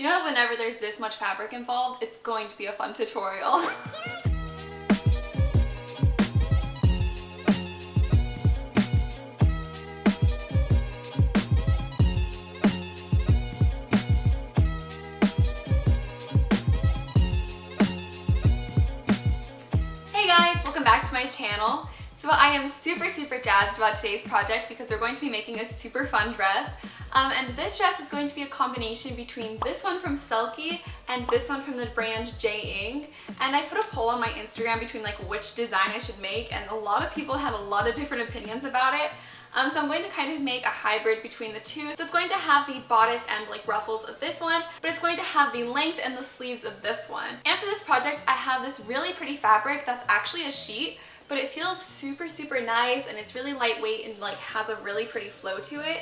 You know, whenever there's this much fabric involved, it's going to be a fun tutorial. Hey guys, welcome back to my channel. So I am super jazzed about today's project because we're going to be making a super fun dress. And this dress is going to be a combination between this one from Selkie and this one from the brand j.ing. And I put a poll on my Instagram between like which design I should make, and a lot of people had a lot of different opinions about it. So I'm going to kind of make a hybrid between the two. So it's going to have the bodice and like ruffles of this one, but it's going to have the length and the sleeves of this one. And for this project, I have this really pretty fabric that's actually a sheet, but it feels super nice, and it's really lightweight and like has a really pretty flow to it.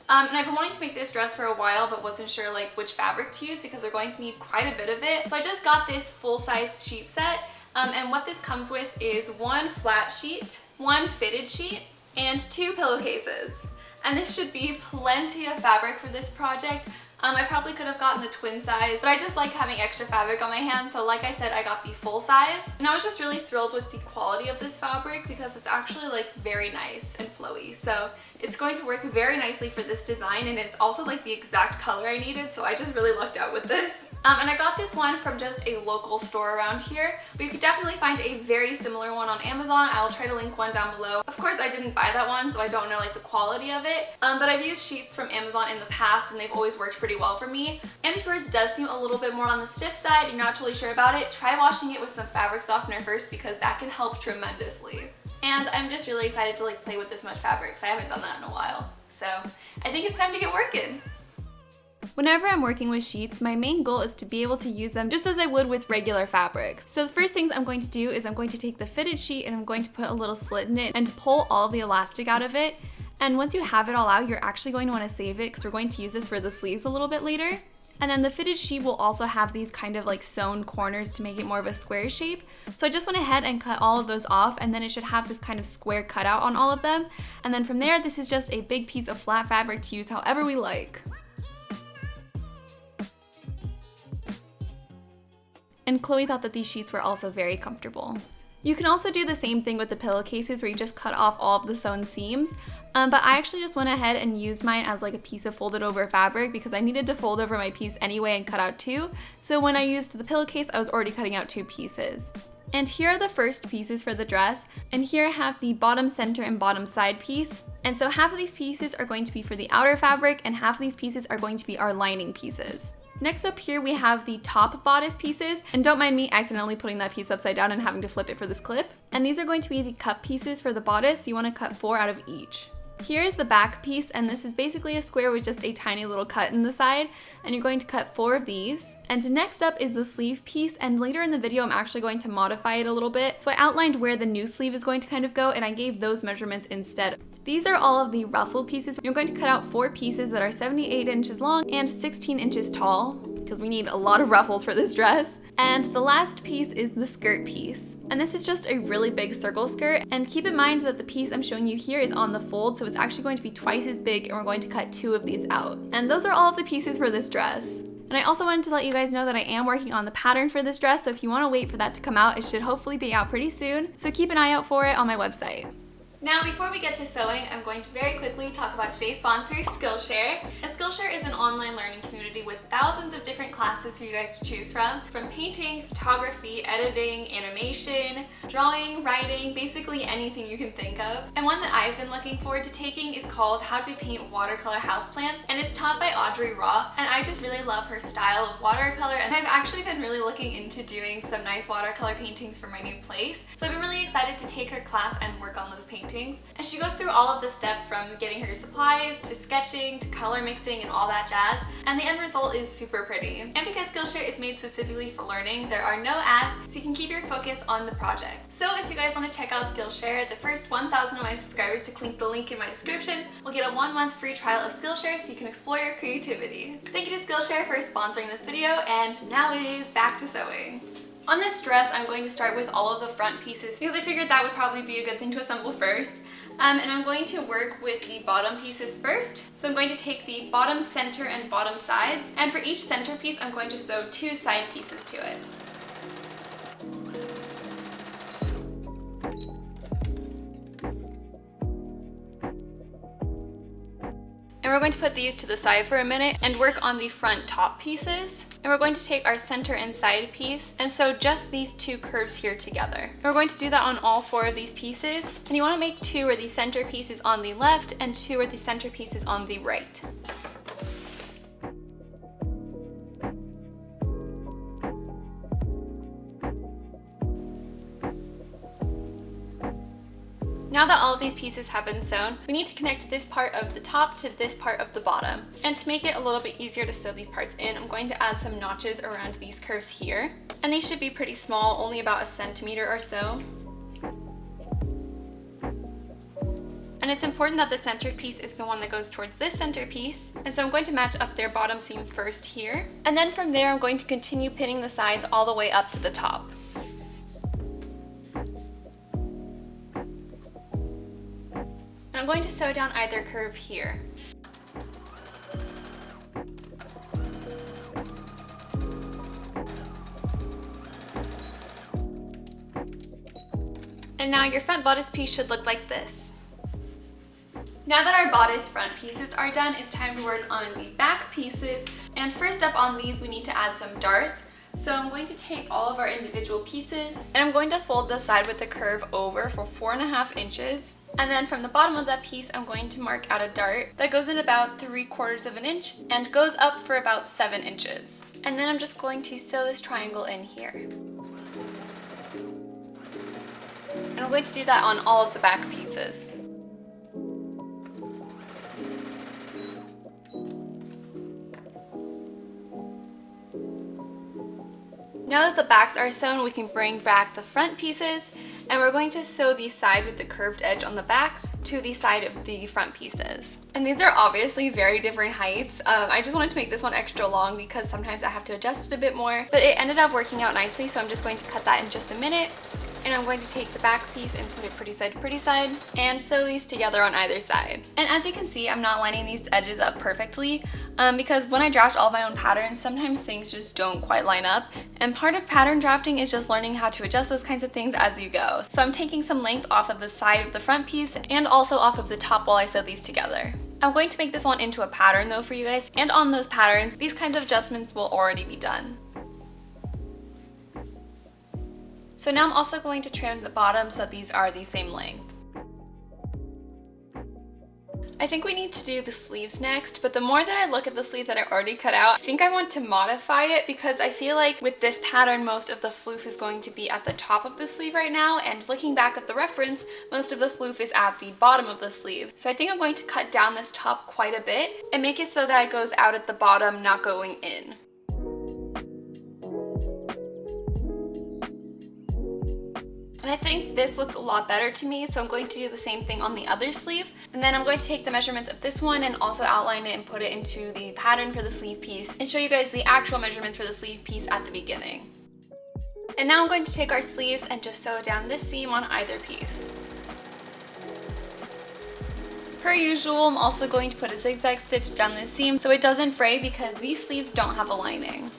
And I've been wanting to make this dress for a while, but wasn't sure like which fabric to use because they're going to need quite a bit of it. So I just got this full-size sheet set, and what this comes with is one flat sheet, one fitted sheet, and 2 pillowcases. And this should be plenty of fabric for this project. I probably could have gotten the twin size, but I just like having extra fabric on my hands, so like I said, I got the full size. And I was just really thrilled with the quality of this fabric because it's actually like very nice and flowy. So it's going to work very nicely for this design, and it's also like the exact color I needed, so I just really lucked out with this. And I got this one from just a local store around here, but you could definitely find a very similar one on Amazon. I will try to link one down below. Of course, I didn't buy that one, so I don't know like the quality of it, but I've used sheets from Amazon in the past, and they've always worked pretty well for me. And if yours does seem a little bit more on the stiff side, you're not totally sure about it, try washing it with some fabric softener first because that can help tremendously. And I'm just really excited to like play with this much fabric because I haven't done that in a while. So I think it's time to get working. Whenever I'm working with sheets, my main goal is to be able to use them just as I would with regular fabrics. So the first things I'm going to do is I'm going to take the fitted sheet and I'm going to put a little slit in it and pull all the elastic out of it. And once you have it all out, you're actually going to want to save it because we're going to use this for the sleeves a little bit later. And then the fitted sheet will also have these kind of like sewn corners to make it more of a square shape. So I just went ahead and cut all of those off, and then it should have this kind of square cutout on all of them. And then from there, this is just a big piece of flat fabric to use however we like. And Chloe thought that these sheets were also very comfortable. You can also do the same thing with the pillowcases where you just cut off all of the sewn seams, but I actually just went ahead and used mine as like a piece of folded over fabric because I needed to fold over my piece anyway and cut out 2. So when I used the pillowcase, I was already cutting out 2 pieces. And here are the first pieces for the dress, and here I have the bottom center and bottom side piece. And so half of these pieces are going to be for the outer fabric and half of these pieces are going to be our lining pieces. Next up here we have the top bodice pieces, and don't mind me accidentally putting that piece upside down and having to flip it for this clip. And these are going to be the cup pieces for the bodice, so you want to cut 4 out of each. Here is the back piece, and this is basically a square with just a tiny little cut in the side, and you're going to cut 4 of these. And next up is the sleeve piece, and later in the video I'm actually going to modify it a little bit. So I outlined where the new sleeve is going to kind of go, and I gave those measurements instead. These are all of the ruffle pieces. You're going to cut out 4 pieces that are 78 inches long and 16 inches tall, because we need a lot of ruffles for this dress. And the last piece is the skirt piece. And this is just a really big circle skirt, and keep in mind that the piece I'm showing you here is on the fold, so it's actually going to be twice as big, and we're going to cut 2 of these out. And those are all of the pieces for this dress. And I also wanted to let you guys know that I am working on the pattern for this dress, so if you want to wait for that to come out, it should hopefully be out pretty soon, so keep an eye out for it on my website. Now, before we get to sewing, I'm going to very quickly talk about today's sponsor, Skillshare. Skillshare is an online learning community with thousands of different classes for you guys to choose from painting, photography, editing, animation, drawing, writing, basically anything you can think of. And one that I've been looking forward to taking is called How to Paint Watercolor Houseplants, and it's taught by Audrey Raw, and I just really love her style of watercolor, and I've actually been really looking into doing some nice watercolor paintings for my new place. So I've been really excited to take her class and work on those paintings. And she goes through all of the steps from getting her supplies to sketching to color mixing and all that jazz, and the end result is super pretty. And because Skillshare is made specifically for learning, there are no ads, so you can keep your focus on the project. So if you guys want to check out Skillshare, the first 1,000 of my subscribers to click the link in my description will get a 1-month free trial of Skillshare so you can explore your creativity. Thank you to Skillshare for sponsoring this video, and now it is back to sewing. On this dress, I'm going to start with all of the front pieces because I figured that would probably be a good thing to assemble first. And I'm going to work with the bottom pieces first. So I'm going to take the bottom center and bottom sides, and for each center piece I'm going to sew 2 side pieces to it. And we're going to put these to the side for a minute and work on the front top pieces. And we're going to take our center and side piece and sew just these 2 curves here together. And we're going to do that on all 4 of these pieces. And you want to make 2 where the center piece is on the left and 2 where the center piece is on the right. Now that all of these pieces have been sewn, we need to connect this part of the top to this part of the bottom. And to make it a little bit easier to sew these parts in, I'm going to add some notches around these curves here. And these should be pretty small, only about 1 centimeter or so. And it's important that the center piece is the one that goes towards this center piece. And so I'm going to match up their bottom seams first here. And then from there, I'm going to continue pinning the sides all the way up to the top. I'm going to sew down either curve here. And now your front bodice piece should look like this. Now that our bodice front pieces are done, it's time to work on the back pieces. And first up on these, we need to add some darts. So I'm going to take all of our individual pieces and I'm going to fold the side with the curve over for 4.5 inches. And then from the bottom of that piece, I'm going to mark out a dart that goes in about 3/4 of an inch and goes up for about 7 inches. And then I'm just going to sew this triangle in here. And I'm going to do that on all of the back pieces. Now that the backs are sewn, we can bring back the front pieces, and we're going to sew the side with the curved edge on the back to the side of the front pieces. And these are obviously very different heights. I just wanted to make this one extra long because sometimes I have to adjust it a bit more, but it ended up working out nicely, so I'm just going to cut that in just a minute. And I'm going to take the back piece and put it pretty side to pretty side and sew these together on either side. And as you can see, I'm not lining these edges up perfectly because when I draft all my own patterns, sometimes things just don't quite line up. And part of pattern drafting is just learning how to adjust those kinds of things as you go. So I'm taking some length off of the side of the front piece and also off of the top while I sew these together. I'm going to make this one into a pattern though for you guys, and on those patterns, these kinds of adjustments will already be done. So now I'm also going to trim the bottom so that these are the same length. I think we need to do the sleeves next, but the more that I look at the sleeve that I already cut out, I think I want to modify it because I feel like with this pattern, most of the floof is going to be at the top of the sleeve right now, and looking back at the reference, most of the floof is at the bottom of the sleeve. So I think I'm going to cut down this top quite a bit and make it so that it goes out at the bottom, not going in. And I think this looks a lot better to me, so I'm going to do the same thing on the other sleeve. And then I'm going to take the measurements of this one and also outline it and put it into the pattern for the sleeve piece and show you guys the actual measurements for the sleeve piece at the beginning. And now I'm going to take our sleeves and just sew down this seam on either piece. Per usual, I'm also going to put a zigzag stitch down this seam so it doesn't fray because these sleeves don't have a lining.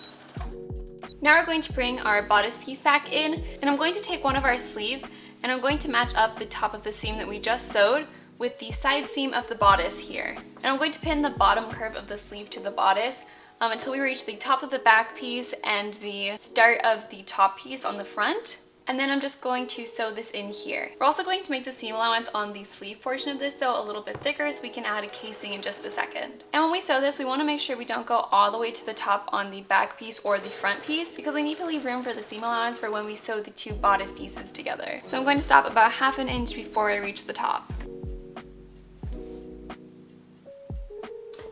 Now we're going to bring our bodice piece back in, and I'm going to take one of our sleeves and I'm going to match up the top of the seam that we just sewed with the side seam of the bodice here. And I'm going to pin the bottom curve of the sleeve to the bodice until we reach the top of the back piece and the start of the top piece on the front. And then I'm just going to sew this in here. We're also going to make the seam allowance on the sleeve portion of this though a little bit thicker so we can add a casing in just a second. And when we sew this, we want to make sure we don't go all the way to the top on the back piece or the front piece because we need to leave room for the seam allowance for when we sew the 2 bodice pieces together. So I'm going to stop about 1/2 inch before I reach the top.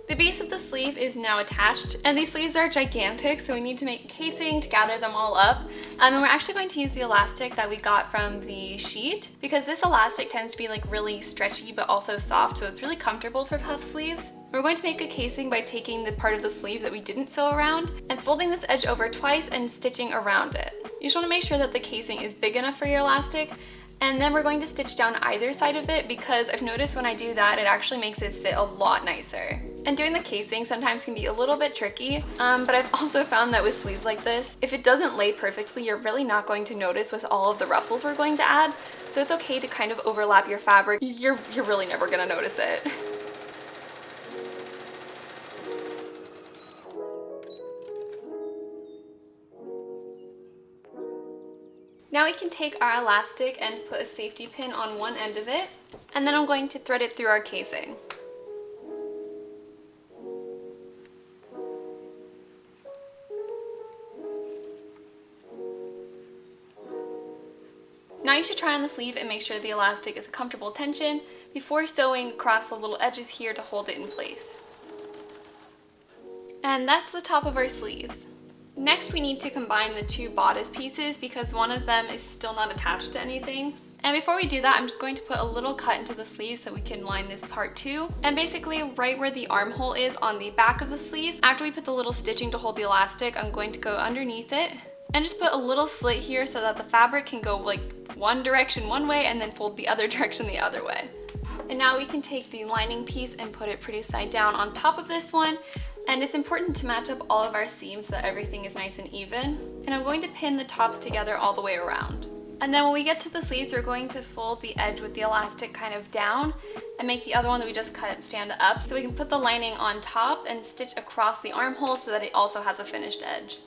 The base of the sleeve is now attached, and these sleeves are gigantic, so we need to make casing to gather them all up. And we're actually going to use the elastic that we got from the sheet because this elastic tends to be like really stretchy but also soft, so it's really comfortable for puff sleeves. We're going to make a casing by taking the part of the sleeve that we didn't sew around and folding this edge over twice and stitching around it. You just want to make sure that the casing is big enough for your elastic, And then we're going to stitch down either side of it because I've noticed when I do that, it actually makes it sit a lot nicer. And doing the casing sometimes can be a little bit tricky, but I've also found that with sleeves like this, if it doesn't lay perfectly, you're really not going to notice with all of the ruffles we're going to add. So it's okay to kind of overlap your fabric. You're really never gonna notice it. Now we can take our elastic and put a safety pin on one end of it, and then I'm going to thread it through our casing. Now you should try on the sleeve and make sure the elastic is a comfortable tension before sewing across the little edges here to hold it in place. And that's the top of our sleeves. Next we need to combine the two bodice pieces because one of them is still not attached to anything. And before we do that, I'm just going to put a little cut into the sleeve so we can line this part too. And basically right where the armhole is on the back of the sleeve, after we put the little stitching to hold the elastic, I'm going to go underneath it and just put a little slit here so that the fabric can go like one direction one way and then fold the other direction the other way. And now we can take the lining piece and put it pretty side down on top of this one. And it's important to match up all of our seams so that everything is nice and even. And I'm going to pin the tops together all the way around. And then when we get to the sleeves, we're going to fold the edge with the elastic kind of down and make the other one that we just cut stand up so we can put the lining on top and stitch across the armhole so that it also has a finished edge.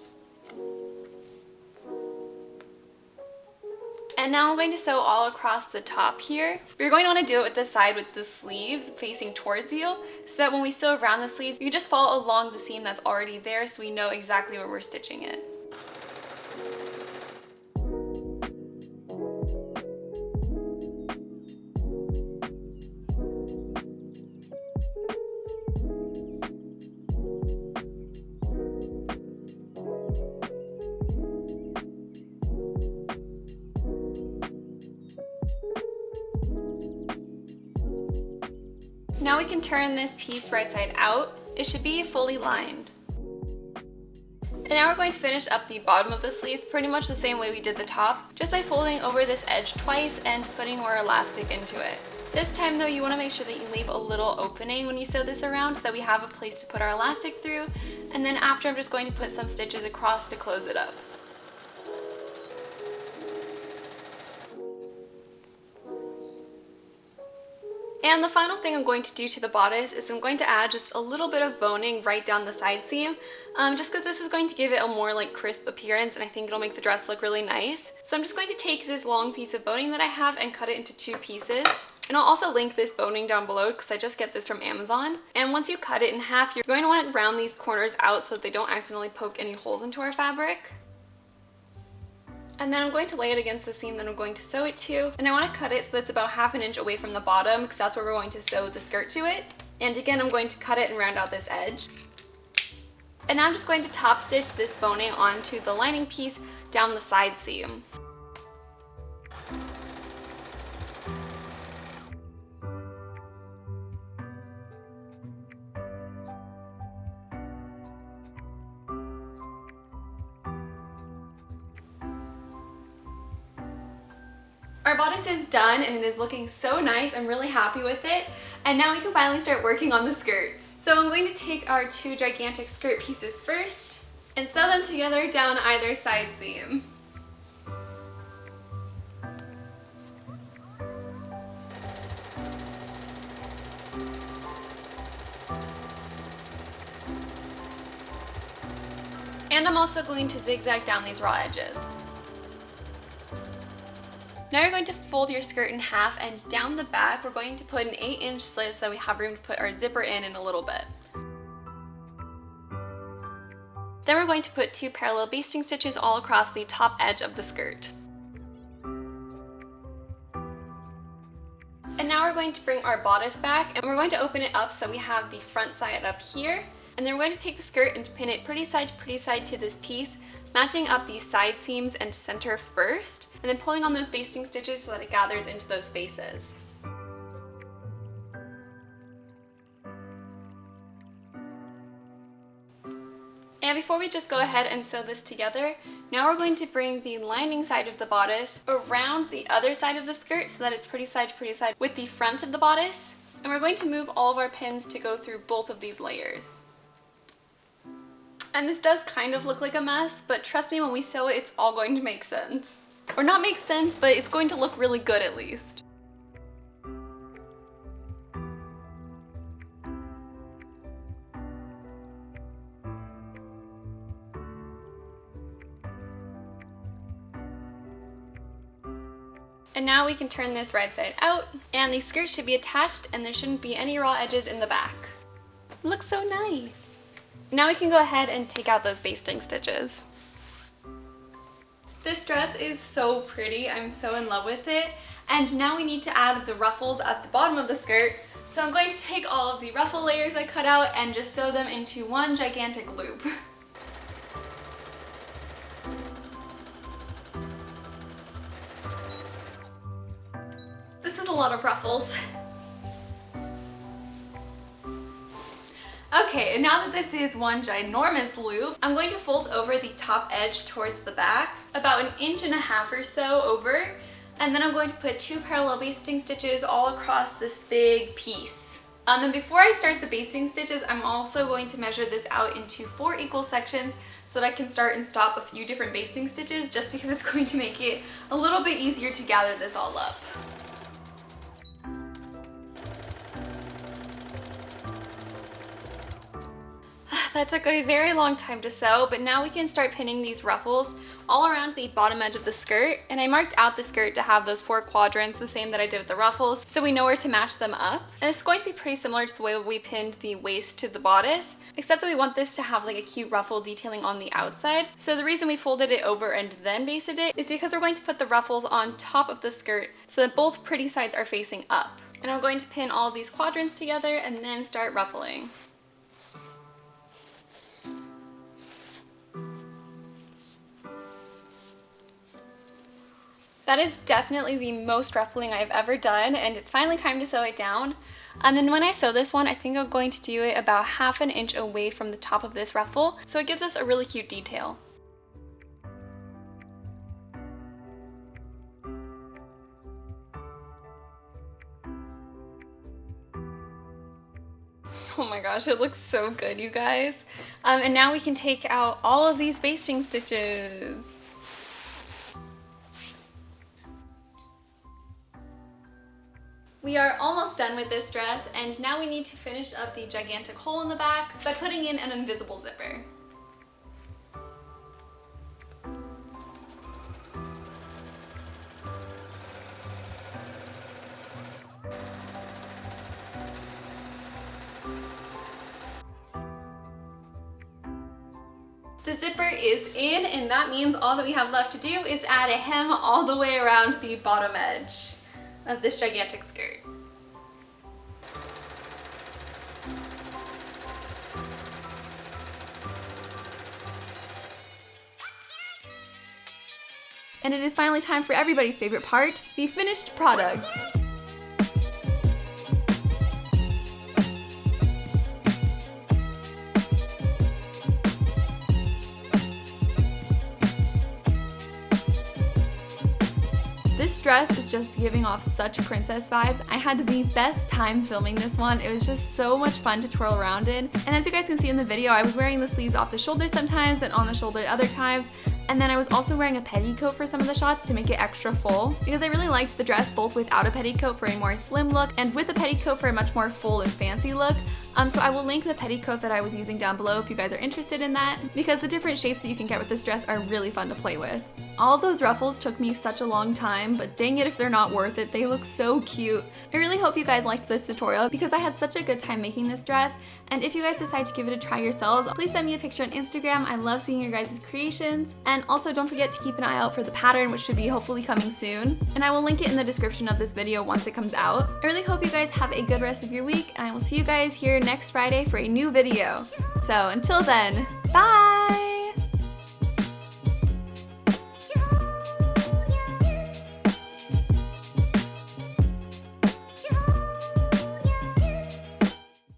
And now I'm going to sew all across the top here. You're going to want to do it with the side with the sleeves facing towards you so that when we sew around the sleeves, you just follow along the seam that's already there so we know exactly where we're stitching it. Now we can turn this piece right side out. It should be fully lined. And now we're going to finish up the bottom of the sleeves pretty much the same way we did the top, just by folding over this edge twice and putting more elastic into it. This time though, you want to make sure that you leave a little opening when you sew this around so that we have a place to put our elastic through, and then after I'm just going to put some stitches across to close it up. And the final thing I'm going to do to the bodice is I'm going to add just a little bit of boning right down the side seam, just because this is going to give it a more like crisp appearance and I think it'll make the dress look really nice. So I'm just going to take this long piece of boning that I have and cut it into two pieces. And I'll also link this boning down below because I just get this from Amazon. And once you cut it in half, you're going to want to round these corners out so that they don't accidentally poke any holes into our fabric. And then I'm going to lay it against the seam that I'm going to sew it to. And I want to cut it so that it's about ½ an inch away from the bottom because that's where we're going to sew the skirt to it. And again, I'm going to cut it and round out this edge. And now I'm just going to top stitch this boning onto the lining piece down the side seam. Our bodice is done and it is looking so nice. I'm really happy with it. And now we can finally start working on the skirts. So I'm going to take our two gigantic skirt pieces first and sew them together down either side seam. And I'm also going to zigzag down these raw edges. Now you're going to fold your skirt in half, and down the back we're going to put an 8-inch slit so that we have room to put our zipper in a little bit. Then we're going to put 2 parallel basting stitches all across the top edge of the skirt. And now we're going to bring our bodice back and we're going to open it up so that we have the front side up here. And then we're going to take the skirt and pin it pretty side to this piece, matching up these side seams and center first, and then pulling on those basting stitches so that it gathers into those spaces. And before we we just go ahead and sew this together, now we're going to bring the lining side of the bodice around the other side of the skirt so that it's pretty side to pretty side with the front of the bodice. And we're going to move all of our pins to go through both of these layers. And this does kind of look like a mess, but trust me, when we sew it, it's all going to make sense. Or not make sense, but it's going to look really good at least. And now we can turn this right side out, and the skirt should be attached and there shouldn't be any raw edges in the back. Looks so nice. Now we can go ahead and take out those basting stitches. This dress is so pretty, I'm so in love with it. And now we need to add the ruffles at the bottom of the skirt. So I'm going to take all of the ruffle layers I cut out and just sew them into one gigantic loop. This is a lot of ruffles. Okay, and now that this is one ginormous loop, I'm going to fold over the top edge towards the back, about 1.5 inches or so over, and then I'm going to put 2 parallel basting stitches all across this big piece. And before I start the basting stitches, I'm also going to measure this out into 4 equal sections so that I can start and stop a few different basting stitches, just because it's going to make it a little bit easier to gather this all up. That took a very long time to sew, but now we can start pinning these ruffles all around the bottom edge of the skirt. And I marked out the skirt to have those 4 quadrants, the same that I did with the ruffles, so we know where to match them up. And it's going to be pretty similar to the way we pinned the waist to the bodice, except that we want this to have like a cute ruffle detailing on the outside. So the reason we folded it over and then basted it is because we're going to put the ruffles on top of the skirt so that both pretty sides are facing up. And I'm going to pin all of these quadrants together and then start ruffling. That is definitely the most ruffling I've ever done, and it's finally time to sew it down. And then when I sew this one, I think I'm going to do it about 1/2 inch away from the top of this ruffle, so it gives us a really cute detail. Oh my gosh, it looks so good, you guys. And now we can take out all of these basting stitches. We are almost done with this dress, and now we need to finish up the gigantic hole in the back by putting in an invisible zipper. The zipper is in, and that means all that we have left to do is add a hem all the way around the bottom edge of this gigantic skirt. And it is finally time for everybody's favorite part, the finished product. This dress is just giving off such princess vibes. I had the best time filming this one. It was just so much fun to twirl around in. And as you guys can see in the video, I was wearing the sleeves off the shoulder sometimes and on the shoulder other times. And then I was also wearing a petticoat for some of the shots to make it extra full, because I really liked the dress both without a petticoat for a more slim look and with a petticoat for a much more full and fancy look. So I will link the petticoat that I was using down below if you guys are interested in that, because the different shapes that you can get with this dress are really fun to play with. All those ruffles took me such a long time, but dang it if they're not worth it. They look so cute. I really hope you guys liked this tutorial because I had such a good time making this dress, and if you guys decide to give it a try yourselves, please send me a picture on Instagram. I love seeing your guys' creations. And also don't forget to keep an eye out for the pattern, which should be hopefully coming soon. And I will link it in the description of this video once it comes out. I really hope you guys have a good rest of your week, and I will see you guys here next Friday for a new video. So until then, bye!